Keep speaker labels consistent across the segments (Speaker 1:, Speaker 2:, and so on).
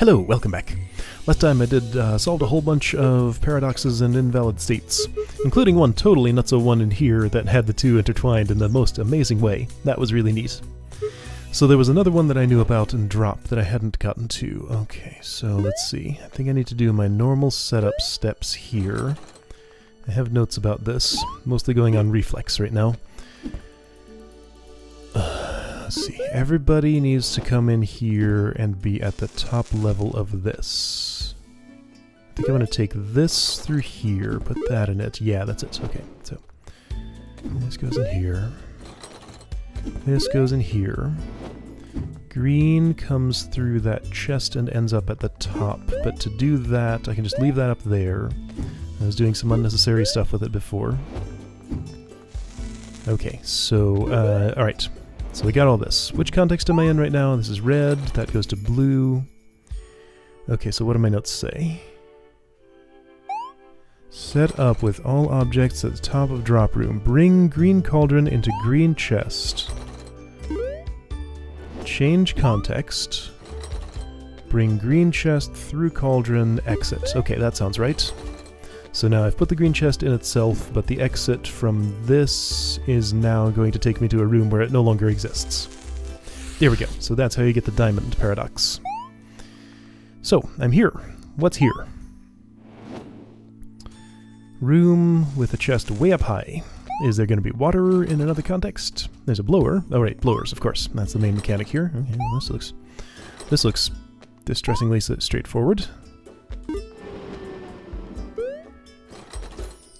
Speaker 1: Hello, welcome back. Last time I did solved a whole bunch of paradoxes and invalid states, including one totally nutso one in here that had the two intertwined in the most amazing way. That was really neat. So there was another one that I knew about in drop that I hadn't gotten to. Okay, so let's see. I think I need to do my normal setup steps here. I have notes about this, mostly going on reflex right now. Let's see, everybody needs to come in here and be at the top level of this. I think I'm going to take this through here, put that in it. Yeah, that's it. Okay, so this goes in here. This goes in here. Green comes through that chest and ends up at the top, but to do that, I can just leave that up there. I was doing some unnecessary stuff with it before. Okay, so, alright. So we got all this. Which context am I in right now? This is red, that goes to blue. Okay, so what do my notes say? Set up with all objects at the top of drop room. Bring green cauldron into green chest. Change context. Bring green chest through cauldron, exit. Okay, that sounds right. So now I've put the green chest in itself, but the exit from this is now going to take me to a room where it no longer exists. There we go. So that's how you get the diamond paradox. So, I'm here. What's here? Room with a chest way up high. Is there going to be water in another context? There's a blower. Oh right, blowers, of course. That's the main mechanic here. Okay, well, this looks distressingly straightforward.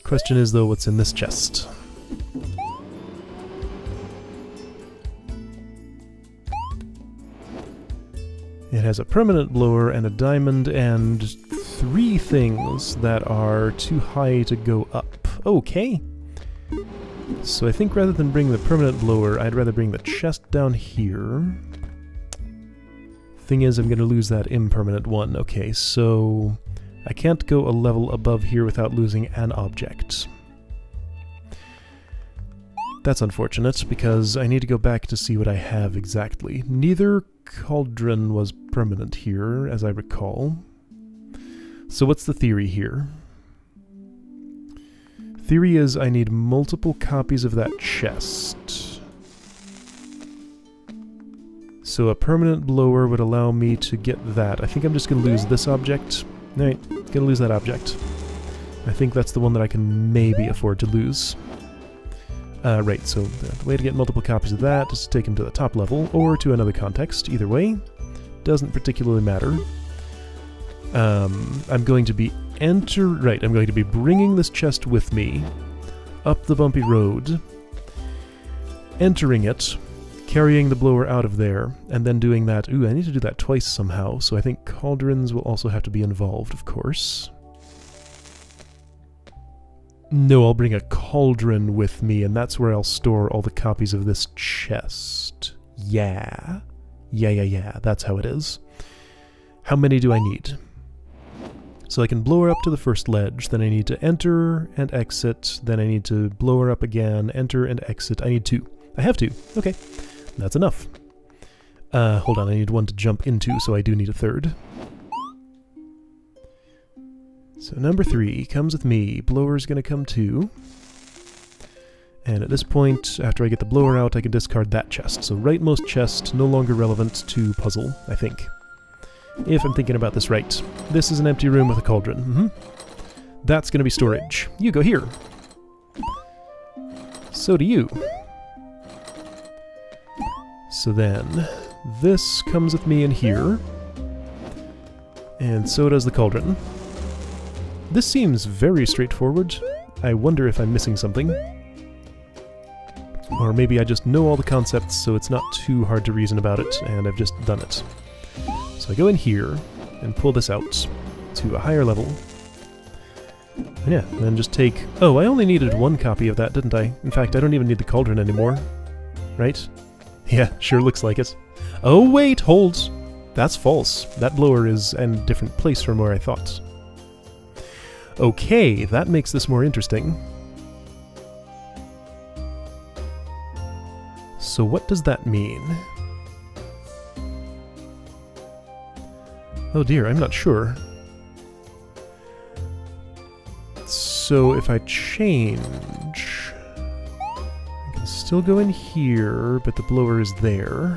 Speaker 1: Question is, though, what's in this chest? It has a permanent blower and a diamond and 3 things that are too high to go up. Okay. So I think rather than bring the permanent blower, I'd rather bring the chest down here. Thing is, I'm going to lose that impermanent one. Okay, so I can't go a level above here without losing an object. That's unfortunate, because I need to go back to see what I have exactly. Neither cauldron was permanent here, as I recall. So what's the theory here? Theory is I need multiple copies of that chest. So a permanent blower would allow me to get that. I think I'm just going to lose this object. Alright, gonna lose that object. I think that's the one that I can maybe afford to lose. Right, so the way to get multiple copies of that is to take them to the top level, or to another context. Either way, doesn't particularly matter. I'm going to be I'm going to be bringing this chest with me up the bumpy road, entering it, carrying the blower out of there, and then doing that. Ooh, I need to do that twice somehow, so I think cauldrons will also have to be involved, of course. No, I'll bring a cauldron with me, and that's where I'll store all the copies of this chest. Yeah. Yeah, that's how it is. How many do I need? So I can blow her up to the first ledge, then I need to enter and exit, then I need to blow her up again, enter and exit. I need 2. I have 2. Okay. That's enough. Hold on, I need one to jump into, so I do need a 3rd. So number 3 comes with me. Blower's gonna come too. And at this point, after I get the blower out, I can discard that chest. So rightmost chest, no longer relevant to puzzle, I think. If I'm thinking about this right. This is an empty room with a cauldron. That's gonna be storage. You go here. So do you. So then, this comes with me in here, and so does the cauldron. This seems very straightforward. I wonder if I'm missing something. Or maybe I just know all the concepts, so it's not too hard to reason about it, and I've just done it. So I go in here, and pull this out to a higher level. Yeah, and then just take... Oh, I only needed 1 copy of that, didn't I? In fact, I don't even need the cauldron anymore. Right? Yeah, sure looks like it. Oh wait, hold! That's false. That blower is in a different place from where I thought. Okay, that makes this more interesting. So what does that mean? Oh dear, I'm not sure. So if I change, I can still go in here, but the blower is there.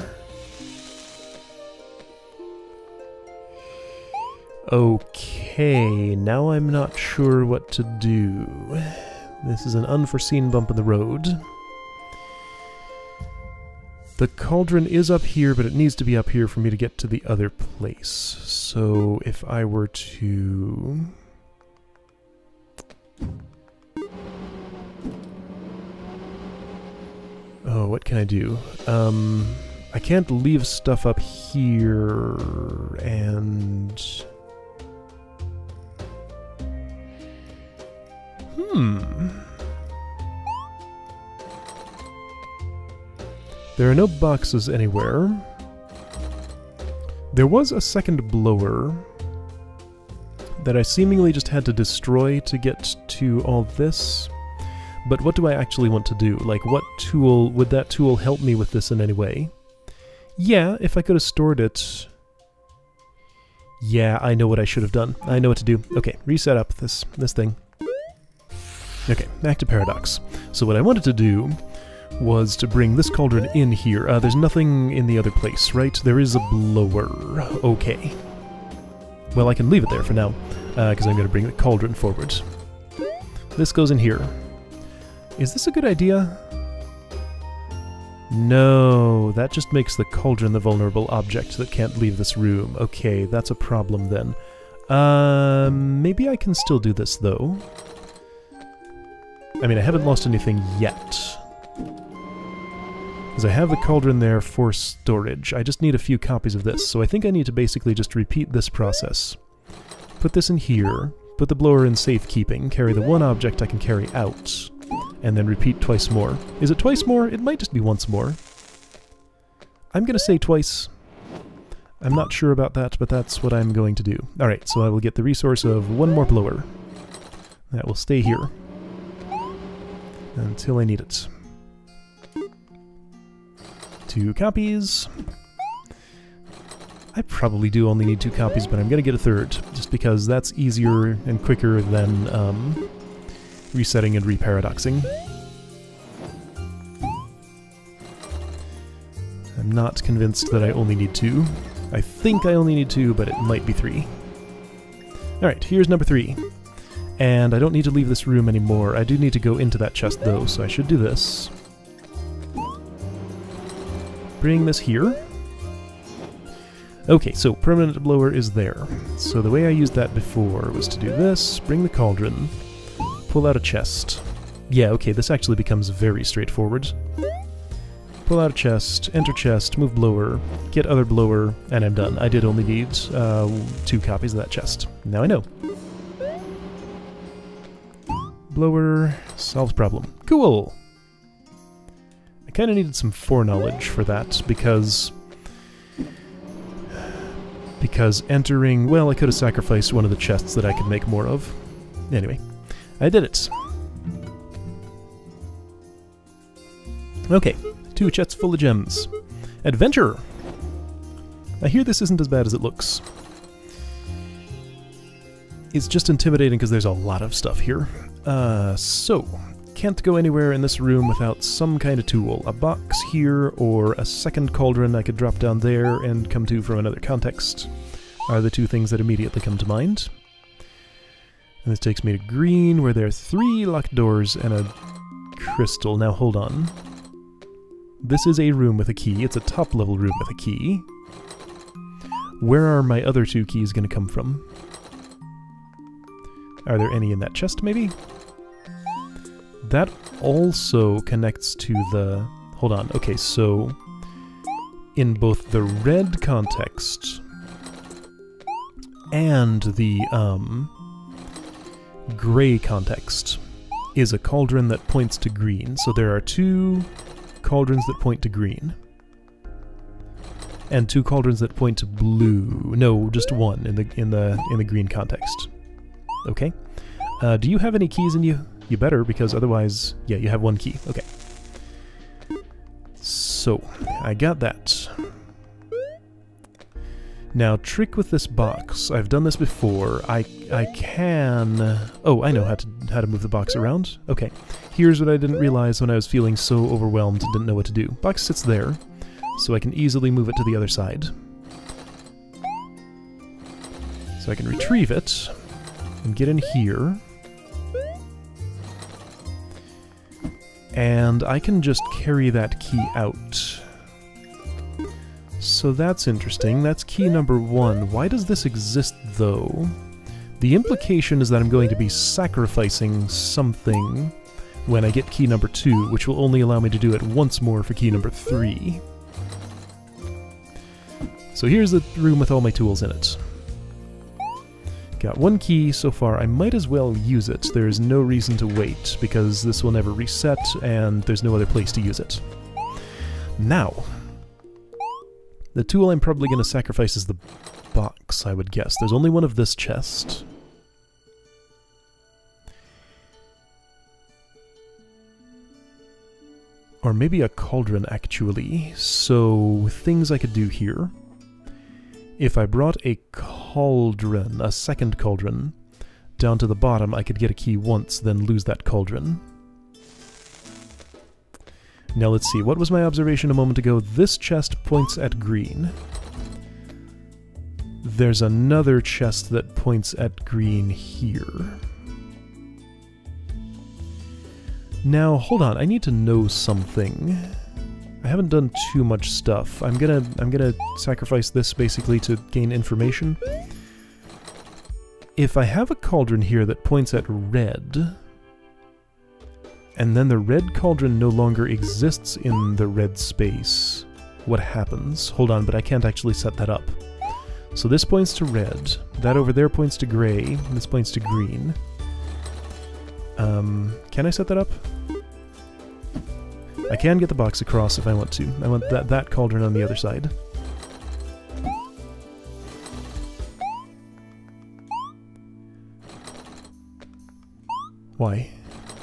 Speaker 1: Okay, now I'm not sure what to do. This is an unforeseen bump in the road. The cauldron is up here, but it needs to be up here for me to get to the other place. So if I were to... Oh, what can I do? I can't leave stuff up here, and... There are no boxes anywhere. There was a second blower that I seemingly just had to destroy to get to all this. But what do I actually want to do? Like, what tool, would that tool help me with this in any way? Yeah, if I could have stored it... Yeah, I know what I should have done. I know what to do. Okay, reset up this thing. Okay, back to Paradox. So what I wanted to do was to bring this cauldron in here. There's nothing in the other place, right? There is a blower. Okay. Well, I can leave it there for now, because I'm going to bring the cauldron forward. This goes in here. Is this a good idea? No, that just makes the cauldron the vulnerable object that can't leave this room. Okay, that's a problem then. Maybe I can still do this, though. I mean, I haven't lost anything yet. Because I have the cauldron there for storage. I just need a few copies of this, so I think I need to basically just repeat this process. Put this in here, put the blower in safekeeping, carry the one object I can carry out, and then repeat twice more. Is it twice more? It might just be once more. I'm gonna say twice. I'm not sure about that, but that's what I'm going to do. Alright, so I will get the resource of one more blower. That will stay here until I need it. 2 copies. I probably do only need 2 copies, but I'm gonna get a third, just because that's easier and quicker than resetting and reparadoxing. I'm not convinced that I only need 2. I think I only need 2, but it might be 3. Alright, here's number 3. And I don't need to leave this room anymore. I do need to go into that chest, though, so I should do this. Bring this here. Okay, so permanent blower is there. So the way I used that before was to do this, bring the cauldron, pull out a chest. Yeah, okay, this actually becomes very straightforward. Pull out a chest, enter chest, move blower, get other blower, and I'm done. I did only need 2 copies of that chest. Now I know. Blower solves problem. Cool! I kind of needed some foreknowledge for that, because entering... Well, I could have sacrificed one of the chests that I could make more of. Anyway, I did it. Okay, 2 chests full of gems. Adventure! I hear this isn't as bad as it looks. It's just intimidating because there's a lot of stuff here. So, can't go anywhere in this room without some kind of tool. A box here, or a second cauldron I could drop down there and come to from another context, are the 2 things that immediately come to mind. And this takes me to green, where there are 3 locked doors and a crystal. Now hold on. This is a room with a key. It's a top-level room with a key. Where are my other 2 keys going to come from? Are there any in that chest, maybe? That also connects to the... Hold on. Okay, so in both the red context and the gray context is a cauldron that points to green. So there are 2 cauldrons that point to green. And 2 cauldrons that point to blue. No, just 1 in the green context. Okay. Do you have any keys in you? You better, because otherwise... Yeah, you have 1 key. Okay. So, I got that. Now, trick with this box. I've done this before. I can... Oh, I know how to move the box around. Okay. Here's what I didn't realize when I was feeling so overwhelmed and didn't know what to do. Box sits there, so I can easily move it to the other side. So I can retrieve it and get in here. And I can just carry that key out. So that's interesting. That's key number 1. Why does this exist, though? The implication is that I'm going to be sacrificing something when I get key number 2, which will only allow me to do it once more for key number 3. So here's the room with all my tools in it. Got 1 key so far. I might as well use it. There's no reason to wait, because this will never reset, and there's no other place to use it. Now, the tool I'm probably going to sacrifice is the box, I would guess. There's only one of this chest. Or maybe a cauldron, actually. So, things I could do here. If I brought a cauldron, a second cauldron, down to the bottom, I could get a key once, then lose that cauldron. Now let's see, what was my observation a moment ago? This chest points at green. There's another chest that points at green here. Now, hold on, I need to know something. I haven't done too much stuff. I'm gonna sacrifice this basically to gain information. If I have a cauldron here that points at red, and then the red cauldron no longer exists in the red space, what happens? Hold on, but I can't actually set that up. So this points to red, that over there points to gray, and this points to green. Can I set that up? I can get the box across if I want to. I want that cauldron on the other side. Why?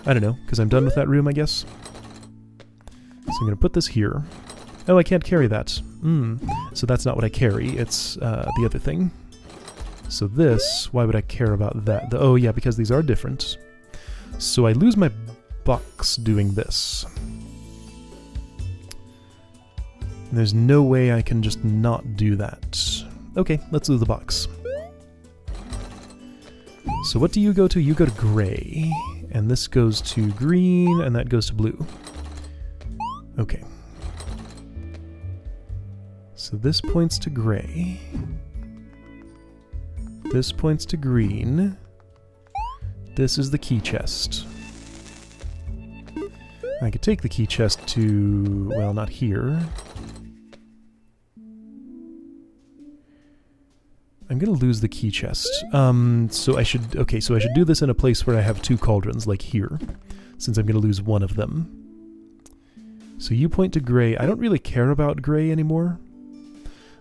Speaker 1: I don't know, because I'm done with that room, I guess. So I'm going to put this here. Oh, I can't carry that. So that's not what I carry, it's the other thing. So this, why would I care about that? Oh yeah, because these are different. So I lose my box doing this. There's no way I can just not do that. Okay, let's lose the box. So what do you go to? You go to gray. And this goes to green, and that goes to blue. Okay. So this points to gray. This points to green. This is the key chest. I could take the key chest to... well, not here. I'm gonna lose the key chest. So I should... okay, so I should do this in a place where I have 2 cauldrons, like here, since I'm gonna lose one of them. So you point to gray. I don't really care about gray anymore,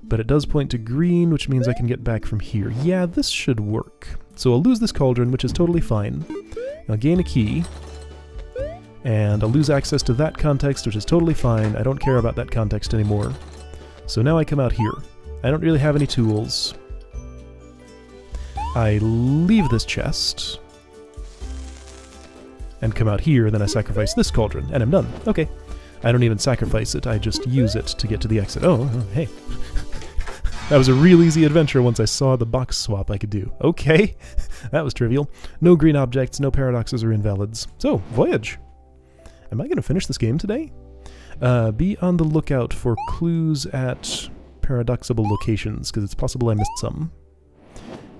Speaker 1: but it does point to green, which means I can get back from here. Yeah, this should work. So I'll lose this cauldron, which is totally fine. I'll gain a key, and I'll lose access to that context, which is totally fine. I don't care about that context anymore. So now I come out here. I don't really have any tools. I leave this chest, and come out here, then I sacrifice this cauldron, and I'm done. Okay. I don't even sacrifice it, I just use it to get to the exit. Oh, hey. That was a real easy adventure once I saw the box swap I could do. Okay, that was trivial. No green objects, no paradoxes or invalids. So, voyage. Am I going to finish this game today? Be on the lookout for clues at paradoxable locations, because it's possible I missed some.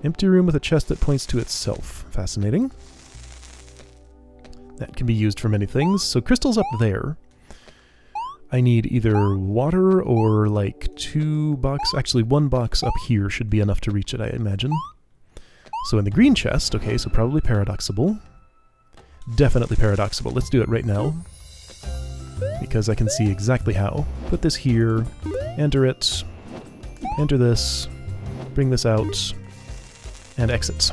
Speaker 1: Empty room with a chest that points to itself. Fascinating. That can be used for many things. So crystal's up there. I need either water or like 2 boxes. Actually, 1 box up here should be enough to reach it, I imagine. So in the green chest, okay, so probably paradoxable. Definitely paradoxable. Let's do it right now, because I can see exactly how. Put this here, enter it, enter this, bring this out, and exit.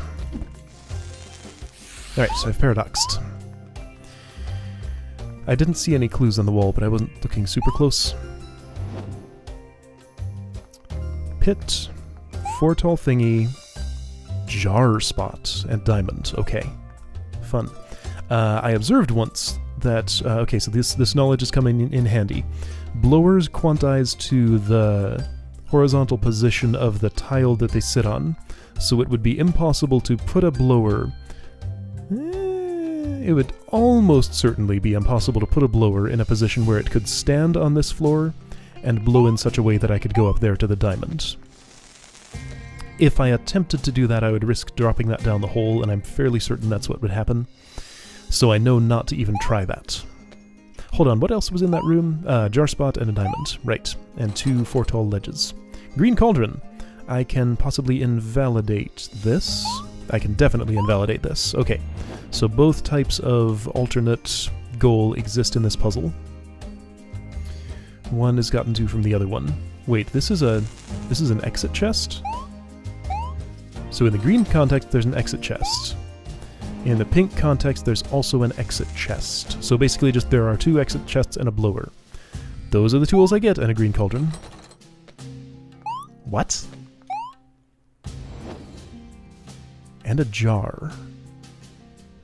Speaker 1: Alright, so I've paradoxed. I didn't see any clues on the wall, but I wasn't looking super close. Pit. 4 tall thingy, jar spot, and diamond. Okay. Fun. I observed once that... okay, so this knowledge is coming in handy. Blowers quantize to the horizontal position of the tile that they sit on, so it would be impossible to put a blower... it would almost certainly be impossible to put a blower in a position where it could stand on this floor and blow in such a way that I could go up there to the diamond. If I attempted to do that, I would risk dropping that down the hole, and I'm fairly certain that's what would happen. So I know not to even try that. Hold on, what else was in that room? Jar spot and a diamond. Right. And 2 4 tall ledges. Green cauldron. I can possibly invalidate this. I can definitely invalidate this. Okay. So both types of alternate goal exist in this puzzle. One is gotten to from the other one. Wait, this is an exit chest? So in the green context, there's an exit chest. In the pink context, there's also an exit chest. So basically just there are 2 exit chests and a blower. Those are the tools I get in a green cauldron. What? And a jar.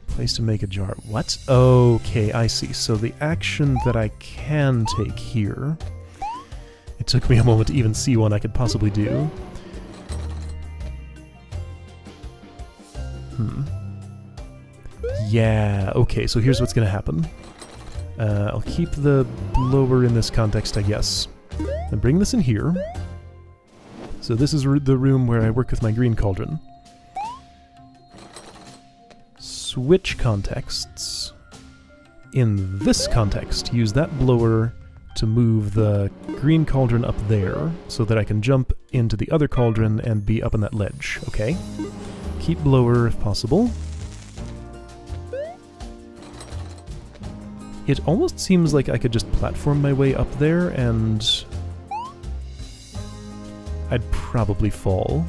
Speaker 1: Place to make a jar. What? Okay, I see. So the action that I can take here... It took me a moment to even see one I could possibly do. Yeah, okay, so here's what's gonna happen. I'll keep the blower in this context, I guess. And bring this in here. So this is the room where I work with my green cauldron. Switch contexts. In this context, use that blower to move the green cauldron up there, so that I can jump into the other cauldron and be up on that ledge, okay? Keep blower if possible. It almost seems like I could just platform my way up there and... I'd probably fall.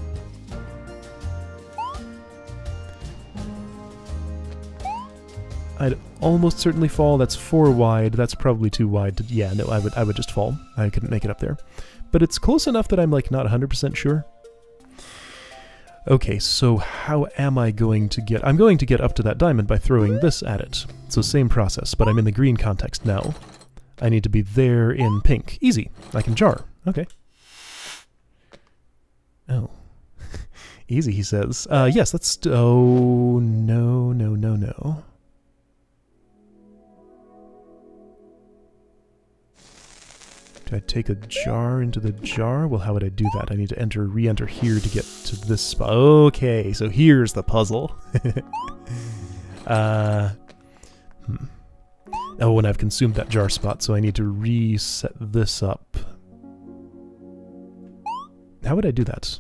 Speaker 1: I'd almost certainly fall. That's 4 wide. That's probably too wide to... Yeah, no, I would just fall. I couldn't make it up there. But it's close enough that I'm, like, not 100% sure. Okay, so how am I going to get... I'm going to get up to that diamond by throwing this at it. So same process, but I'm in the green context now. I need to be there in pink. Easy. I can jar. Okay. Oh. Easy, he says. Yes, that's... Oh, no, no, no, no. Do I take a jar into the jar? Well, how would I do that? I need to re-enter here to get to this spot. Okay, so here's the puzzle. Oh, and I've consumed that jar spot, so I need to reset this up. How would I do that?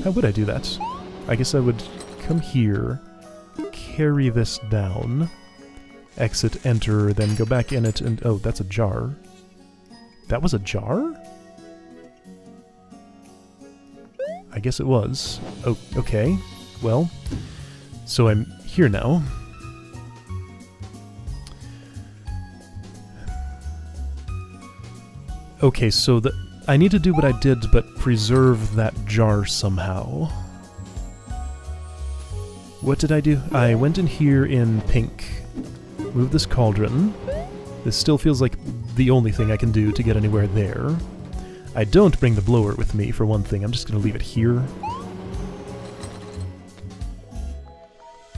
Speaker 1: How would I do that? I guess I would come here, carry this down, exit, enter, then go back in it, and... Oh, that's a jar. That was a jar? I guess it was. Oh, okay. Well, so I'm here now. Okay, so I need to do what I did, but preserve that jar somehow. What did I do? I went in here in pink. Move this cauldron. This still feels like the only thing I can do to get anywhere there. I don't bring the blower with me, for one thing. I'm just going to leave it here.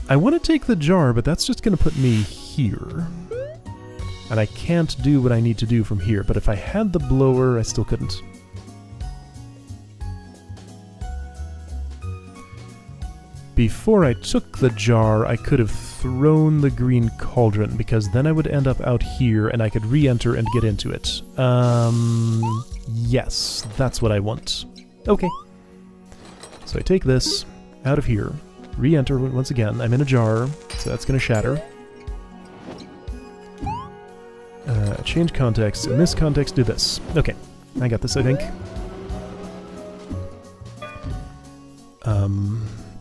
Speaker 1: I want to take the jar, but that's just going to put me here. And I can't do what I need to do from here, but if I had the blower, I still couldn't. Before I took the jar, I could have thrown the green cauldron, because then I would end up out here, and I could re-enter and get into it. Yes, that's what I want. Okay. So I take this out of here, re-enter once again. I'm in a jar, so that's going to shatter. Change context. In this context, do this. Okay, I got this, I think.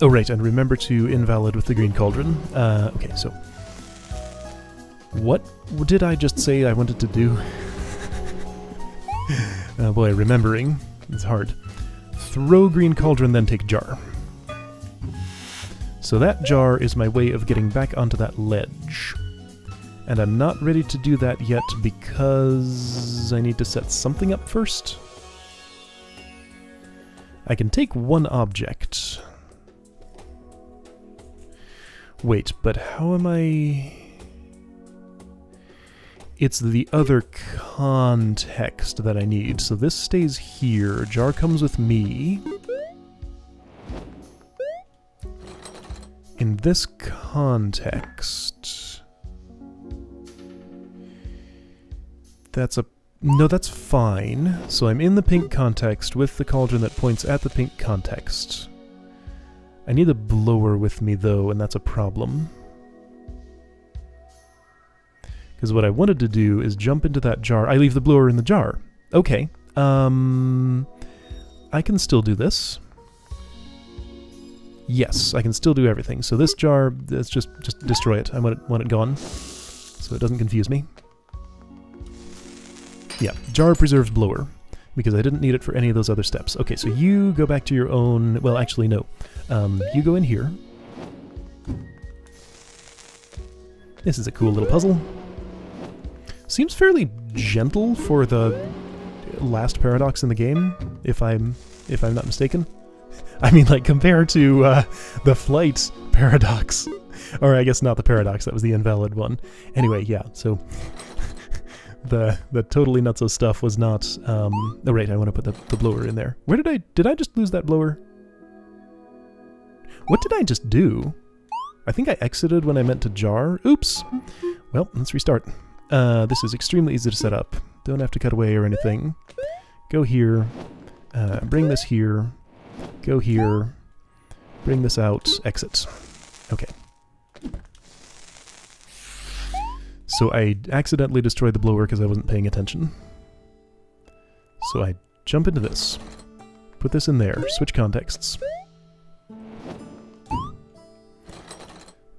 Speaker 1: Oh, right, and remember to invalid with the green cauldron. Okay, so... What did I just say I wanted to do? Oh boy, remembering is hard. Throw green cauldron, then take jar. So that jar is my way of getting back onto that ledge. And I'm not ready to do that yet because I need to set something up first. I can take one object. Wait, but how am I... It's the other context that I need. So this stays here. Jar comes with me. In this context... That's a... No, that's fine. So I'm in the pink context with the cauldron that points at the pink context. I need a blower with me, though, and that's a problem. Because what I wanted to do is jump into that jar. I leave the blower in the jar. Okay. I can still do this. Yes, I can still do everything. So this jar, let's just destroy it. I want it gone, so it doesn't confuse me. Yeah, jar preserves blower, because I didn't need it for any of those other steps. Okay, so you go back to your own... Well, actually, no. You go in here. This is a cool little puzzle. Seems fairly gentle for the last paradox in the game, if I'm not mistaken. I mean, like, compared to the flight paradox. Or I guess not the paradox, that was the invalid one. Anyway, yeah, so... the totally nutso stuff was not... Oh, right, I want to put the blower in there. Where did I just lose that blower? What did I just do? I think I exited when I meant to jar. Oops! Well, let's restart. This is extremely easy to set up. Don't have to cut away or anything. Go here. Bring this here. Go here. Bring this out. Exit. Okay. So I accidentally destroyed the blower because I wasn't paying attention. So I jump into this. Put this in there. Switch contexts.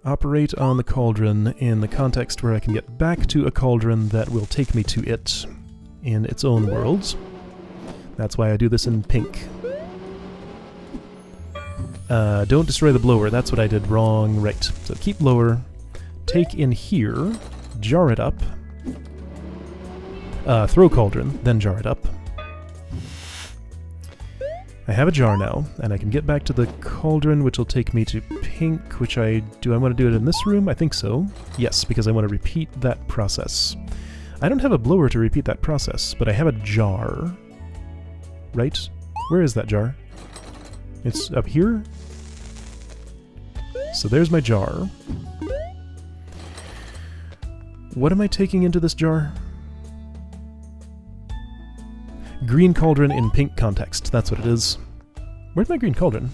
Speaker 1: Operate on the cauldron in the context where I can get back to a cauldron that will take me to it in its own worlds. That's why I do this in pink. Don't destroy the blower, that's what I did wrong. Right, so keep blower, take in here, jar it up, throw cauldron, then jar it up. I have a jar now, and I can get back to the cauldron, which will take me to pink, which do I want to do it in this room? I think so. Yes, because I want to repeat that process. I don't have a blower to repeat that process, but I have a jar. Right? Where is that jar? It's up here? So there's my jar. What am I taking into this jar? Green cauldron in pink context, that's what it is. Where's my green cauldron?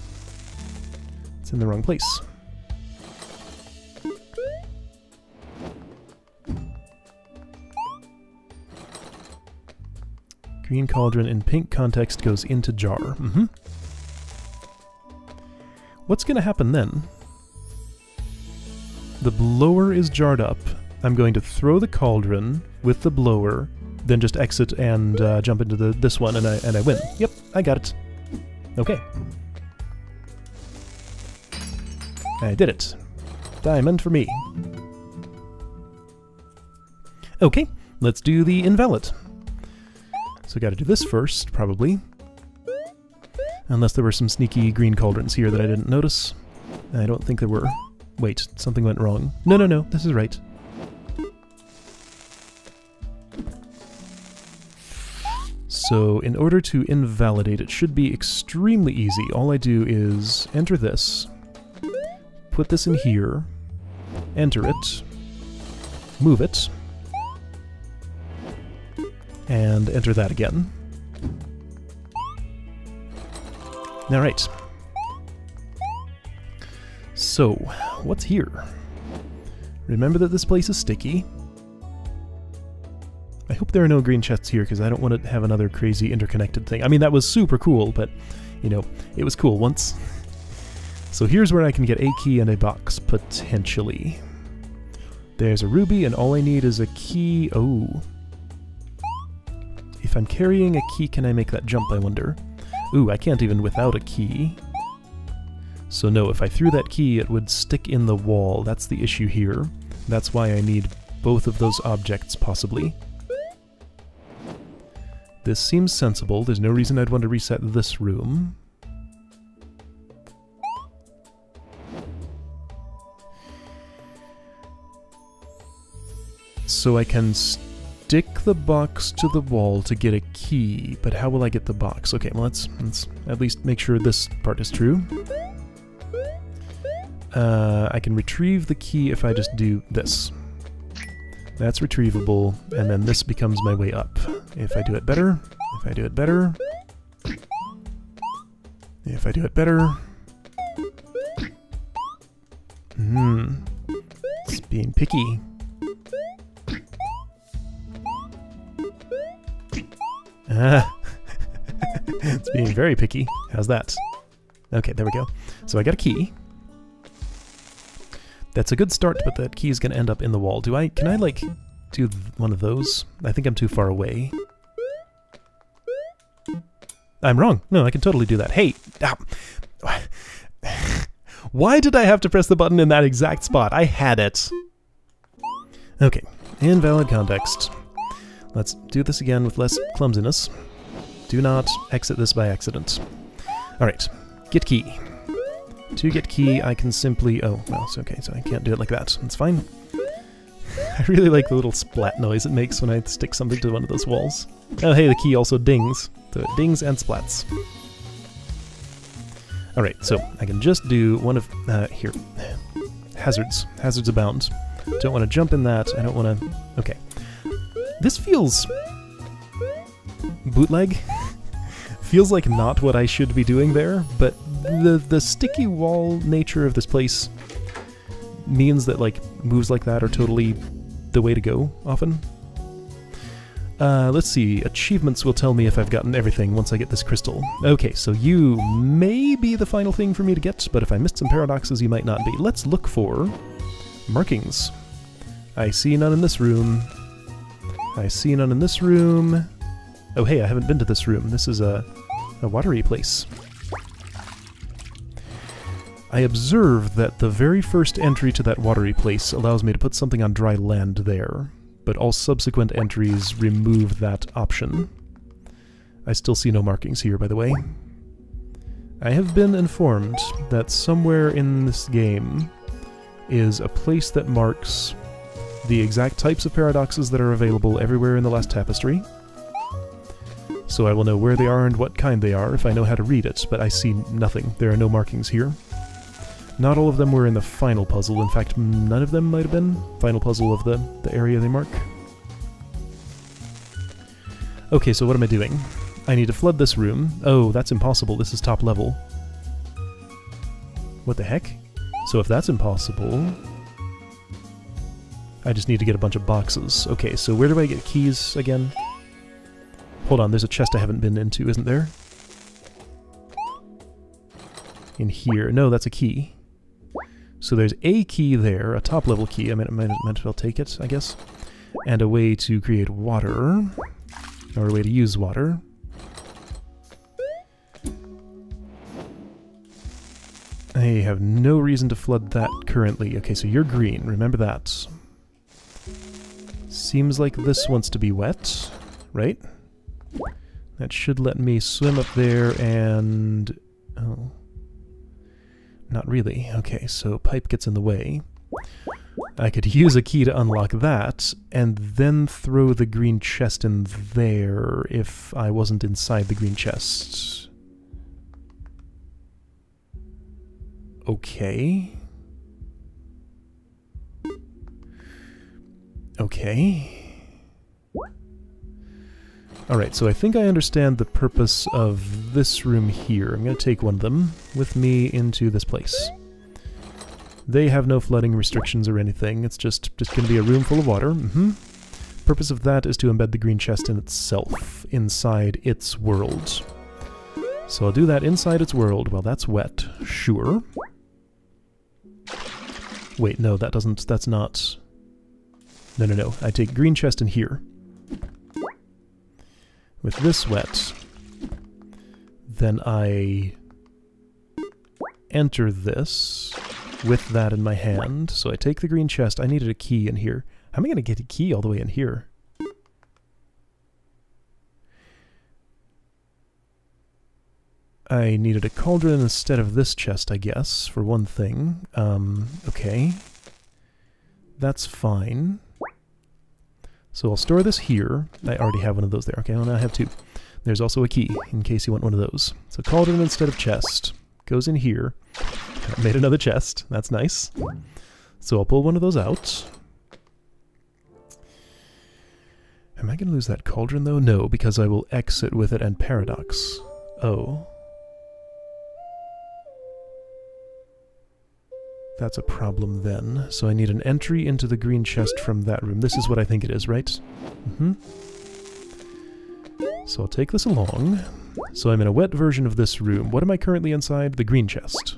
Speaker 1: It's in the wrong place. Green cauldron in pink context goes into jar. Mm-hmm. What's gonna happen then? The blower is jarred up. I'm going to throw the cauldron with the blower, then just exit and jump into this one, and I win. Yep, I got it. Okay. I did it. Diamond for me. Okay, let's do the invalid. So gotta do this first, probably. Unless there were some sneaky green cauldrons here that I didn't notice. I don't think there were. Wait, something went wrong. No, this is right. So in order to invalidate, it should be extremely easy. All I do is enter this, put this in here, enter it, move it, and enter that again. Alright. So, what's here? Remember that this place is sticky. I hope there are no green chests here, because I don't want to have another crazy interconnected thing. I mean, that was super cool, but, you know, it was cool once. So here's where I can get a key and a box, potentially. There's a ruby, and all I need is a key. Oh. If I'm carrying a key, can I make that jump, I wonder? Ooh, I can't even without a key. So no, if I threw that key, it would stick in the wall. That's the issue here. That's why I need both of those objects, possibly. This seems sensible. There's no reason I'd want to reset this room. So I can stick the box to the wall to get a key, but how will I get the box? Okay, well let's at least make sure this part is true. I can retrieve the key if I just do this. That's retrievable, and then this becomes my way up. If I do it better, if I do it better, if I do it better... It's being picky. It's being very picky. How's that? Okay, there we go. So I got a key. That's a good start, but that key is going to end up in the wall. Can I, like, do one of those? I think I'm too far away. I'm wrong. No, I can totally do that. Hey! Why did I have to press the button in that exact spot? I had it. Okay, invalid context. Let's do this again with less clumsiness. Do not exit this by accident. Alright, get key. To get key, I can simply... Oh, well, it's okay, so I can't do it like that. It's fine. I really like the little splat noise it makes when I stick something to one of those walls. Oh, hey, the key also dings. So it dings and splats. Alright, so I can just do one of... here. Hazards. Hazards abound. Don't want to jump in that. I don't want to... Okay. This feels... bootleg? Feels like not what I should be doing there, but the sticky wall nature of this place means that, like, moves like that are totally the way to go, often. Let's see. Achievements will tell me if I've gotten everything once I get this crystal. Okay, so you may be the final thing for me to get, but if I missed some paradoxes, you might not be. Let's look for markings. I see none in this room. I see none in this room. Oh, hey, I haven't been to this room. This is a watery place. I observe that the very first entry to that watery place allows me to put something on dry land there, but all subsequent entries remove that option. I still see no markings here, by the way. I have been informed that somewhere in this game is a place that marks the exact types of paradoxes that are available everywhere in the last tapestry. So I will know where they are and what kind they are if I know how to read it, but I see nothing. There are no markings here. Not all of them were in the final puzzle. In fact, none of them might have been. Final puzzle of the area they mark. Okay, so what am I doing? I need to flood this room. Oh, that's impossible. This is top level. What the heck? So if that's impossible... I just need to get a bunch of boxes. Okay, so where do I get keys again? Hold on, there's a chest I haven't been into, isn't there? In here. No, that's a key. So there's a key there, a top-level key. I might as well take it, I guess. And a way to create water. Or a way to use water. I have no reason to flood that currently. Okay, so you're green. Remember that. Seems like this wants to be wet, right? That should let me swim up there and... Oh. Not really. Okay, so pipe gets in the way. I could use a key to unlock that, and then throw the green chest in there if I wasn't inside the green chest. Okay. Okay. Alright, so I think I understand the purpose of this room here. I'm going to take one of them with me into this place. They have no flooding restrictions or anything. It's just going to be a room full of water. Purpose of that is to embed the green chest in itself, inside its world. So I'll do that inside its world. Well, that's wet. Sure. Wait, no, that doesn't... That's not... No. I take green chest in here. with this wet, then I enter this with that in my hand. So I take the green chest. I needed a key in here. How am I going to get a key all the way in here? I needed a cauldron instead of this chest, I guess, for one thing. Okay. That's fine. So I'll store this here. I already have one of those there. Okay, well now I have two. There's also a key, in case you want one of those. So cauldron instead of chest. Goes in here. I made another chest. That's nice. So I'll pull one of those out. Am I going to lose that cauldron, though? No, because I will exit with it and paradox. Oh. That's a problem then. So I need an entry into the green chest from that room. This is what I think it is, right? Mm-hmm. So I'll take this along. So I'm in a wet version of this room. What am I currently inside? The green chest.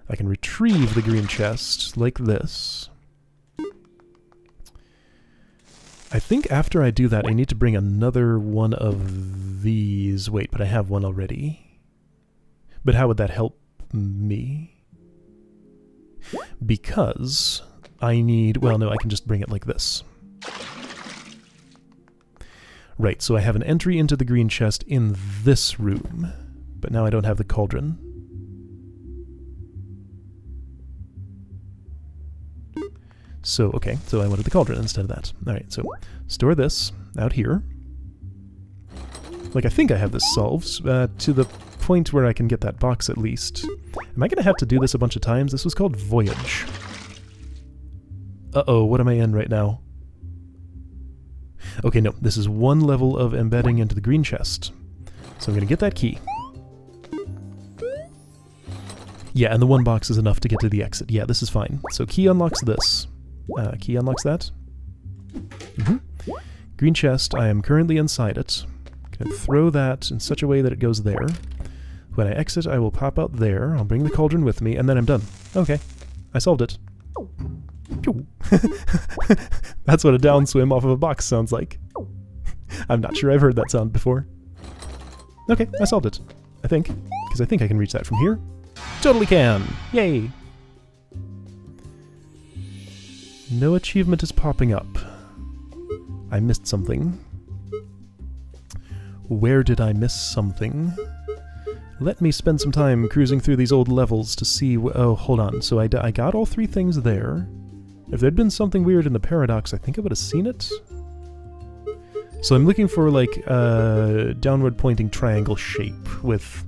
Speaker 1: I can retrieve the green chest like this. I think after I do that, I need to bring another one of these. Wait, but I have one already. But how would that help me? Because I need... Well, no, I can just bring it like this. Right, so I have an entry into the green chest in this room. But now I don't have the cauldron. So, okay, so I wanted the cauldron instead of that. Alright, so store this out here. Like, I think I have this solved, to the point where I can get that box at least. Am I going to have to do this a bunch of times? This was called Voyage. Uh-oh, what am I in right now? Okay, no, this is one level of embedding into the green chest. So I'm going to get that key. Yeah, and the one box is enough to get to the exit. Yeah, this is fine. So key unlocks this. Key unlocks that. Mm-hmm. Green chest, I am currently inside it. Gonna throw that in such a way that it goes there. When I exit, I will pop out there. I'll bring the cauldron with me, and then I'm done. Okay, I solved it. That's what a downswim off of a box sounds like. I'm not sure I've heard that sound before. Okay, I solved it. I think. Because I think I can reach that from here. Totally can! Yay! No achievement is popping up. I missed something. Where did I miss something? Let me spend some time cruising through these old levels to see... Oh, hold on. So I got all three things there. If there'd been something weird in the paradox, I think I would have seen it. So I'm looking for, like, a downward-pointing triangle shape with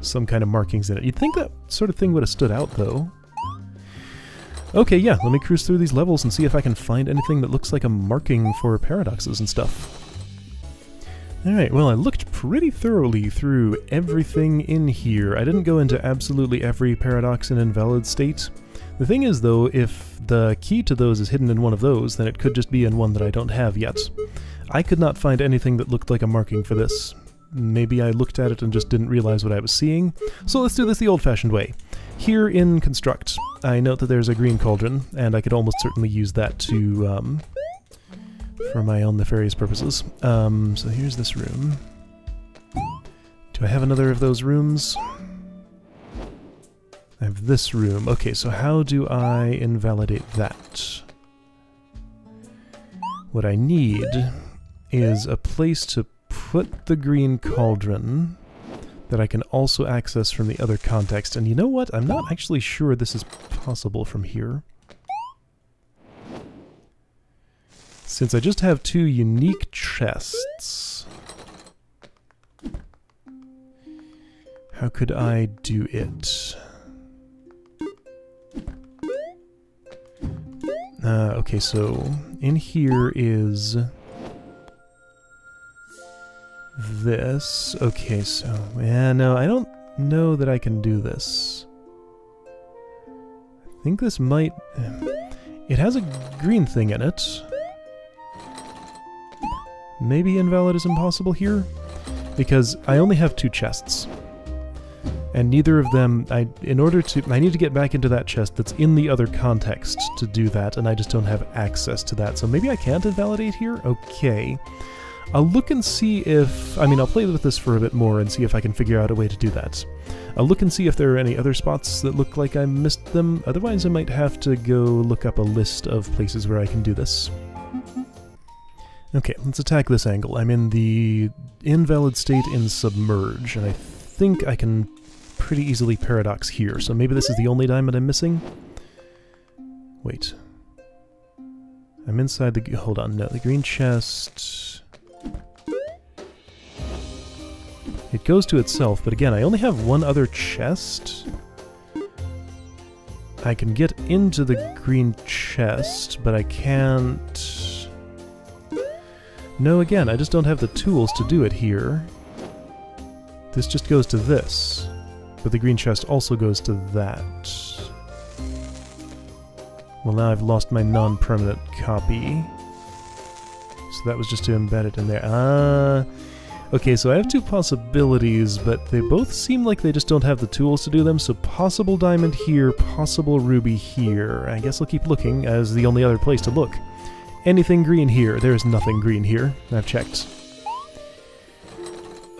Speaker 1: some kind of markings in it. You'd think that sort of thing would have stood out, though. Okay, yeah, let me cruise through these levels and see if I can find anything that looks like a marking for paradoxes and stuff. Alright, well, I looked pretty thoroughly through everything in here. I didn't go into absolutely every paradox and invalid state. The thing is, though, if the key to those is hidden in one of those, then it could just be in one that I don't have yet. I could not find anything that looked like a marking for this. Maybe I looked at it and just didn't realize what I was seeing. So let's do this the old-fashioned way. Here in Construct, I note that there's a green cauldron, and I could almost certainly use that to, for my own nefarious purposes. So here's this room. Do I have another of those rooms? I have this room. Okay, so how do I invalidate that? What I need is a place to put the green cauldron that I can also access from the other context. And you know what? I'm not actually sure this is possible from here. Since I just have two unique chests, how could I do it? Okay, so in here is this. Okay, so, yeah, no, I don't know that I can do this. I think this might... It has a green thing in it. Maybe invalid is impossible here? Because I only have two chests. And neither of them, I need to get back into that chest that's in the other context to do that, and I just don't have access to that. So maybe I can't invalidate here? Okay. I'll look and see if... I mean, I'll play with this for a bit more and see if I can figure out a way to do that. I'll look and see if there are any other spots that look like I missed them. Otherwise, I might have to go look up a list of places where I can do this. Okay, let's attack this angle. I'm in the invalid state in submerge, and I think I can pretty easily paradox here. So maybe this is the only diamond I'm missing? Wait. I'm inside the... Hold on, no, the green chest... It goes to itself, but again, I only have one other chest. I can get into the green chest, but I can't... No, again, I just don't have the tools to do it here. This just goes to this, but the green chest also goes to that. Well, now I've lost my non-permanent copy. So that was just to embed it in there. Okay, so I have two possibilities, but they both seem like they just don't have the tools to do them, so possible diamond here, possible ruby here. I guess I'll keep looking, as the only other place to look. Anything green here? There is nothing green here. I've checked.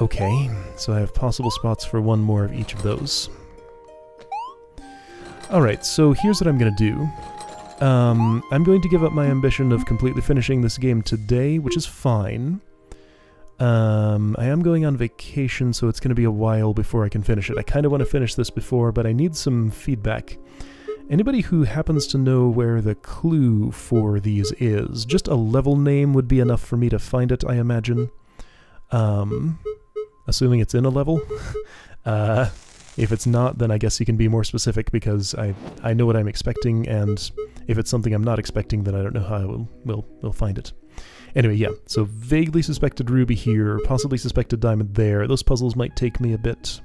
Speaker 1: Okay, so I have possible spots for one more of each of those. Alright, so here's what I'm going to do. I'm going to give up my ambition of completely finishing this game today, which is fine. I am going on vacation, so it's going to be a while before I can finish it. I kind of want to finish this before, but I need some feedback. Anybody who happens to know where the clue for these is, just a level name would be enough for me to find it, I imagine. Assuming it's in a level. If it's not, then I guess you can be more specific, because I know what I'm expecting, and if it's something I'm not expecting, then I don't know how I will find it. Anyway, yeah, so vaguely suspected ruby here, possibly suspected diamond there. Those puzzles might take me a bit.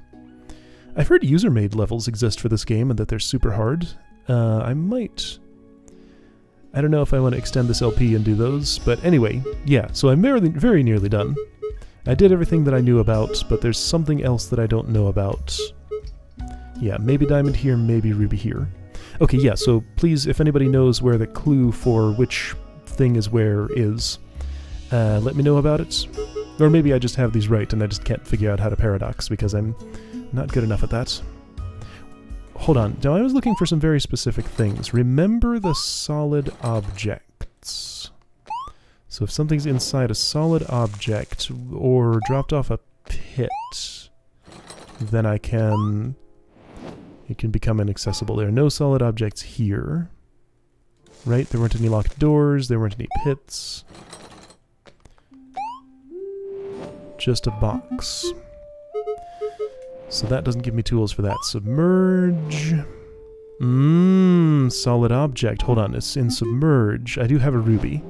Speaker 1: I've heard user-made levels exist for this game and that they're super hard. I might... I don't know if I want to extend this LP and do those, but anyway, yeah, so I'm very nearly done. I did everything that I knew about, but there's something else that I don't know about. Yeah, maybe diamond here, maybe ruby here. Okay, yeah, so please, if anybody knows where the clue for which thing is where is, let me know about it. Or maybe I just have these right and I just can't figure out how to paradox because I'm not good enough at that. Hold on, now I was looking for some very specific things. Remember the solid objects. So if something's inside a solid object or dropped off a pit, then it can become inaccessible. There are no solid objects here. Right? There weren't any locked doors, there weren't any pits. Just a box. So that doesn't give me tools for that. Submerge. Solid object. Hold on, it's in submerge. I do have a ruby.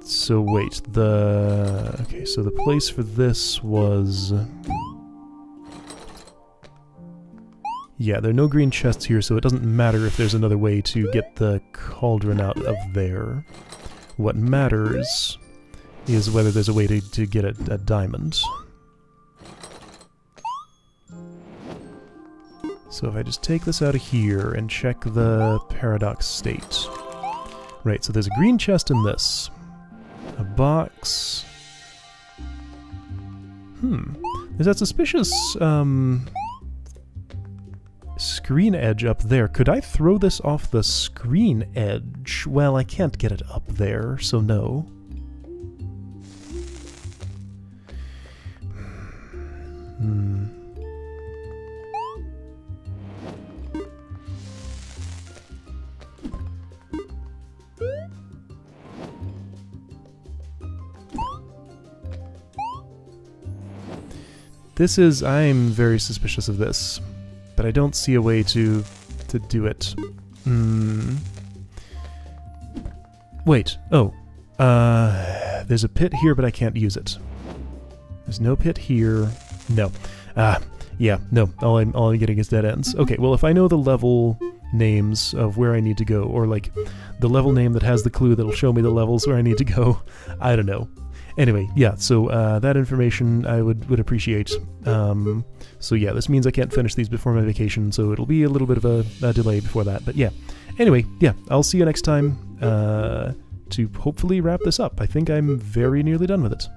Speaker 1: So wait, okay, so the place for this was... Yeah, there are no green chests here, so it doesn't matter if there's another way to get the cauldron out of there. What matters is whether there's a way to get a diamond. So if I just take this out of here and check the paradox state. Right, so there's a green chest in this. A box. There's that suspicious, screen edge up there. Could I throw this off the screen edge? Well, I can't get it up there, so no. I'm very suspicious of this, but I don't see a way to do it. Wait, there's a pit here, but I can't use it. There's no pit here. No. Yeah, no, all I'm getting is dead ends. Okay, well, if I know the level names of where I need to go, or like the level name that has the clue that'll show me the levels where I need to go, I don't know. Anyway, yeah, so that information I would appreciate. So yeah, this means I can't finish these before my vacation, so it'll be a little bit of a delay before that, but yeah. Anyway, yeah, I'll see you next time. to hopefully wrap this up. I think I'm very nearly done with it.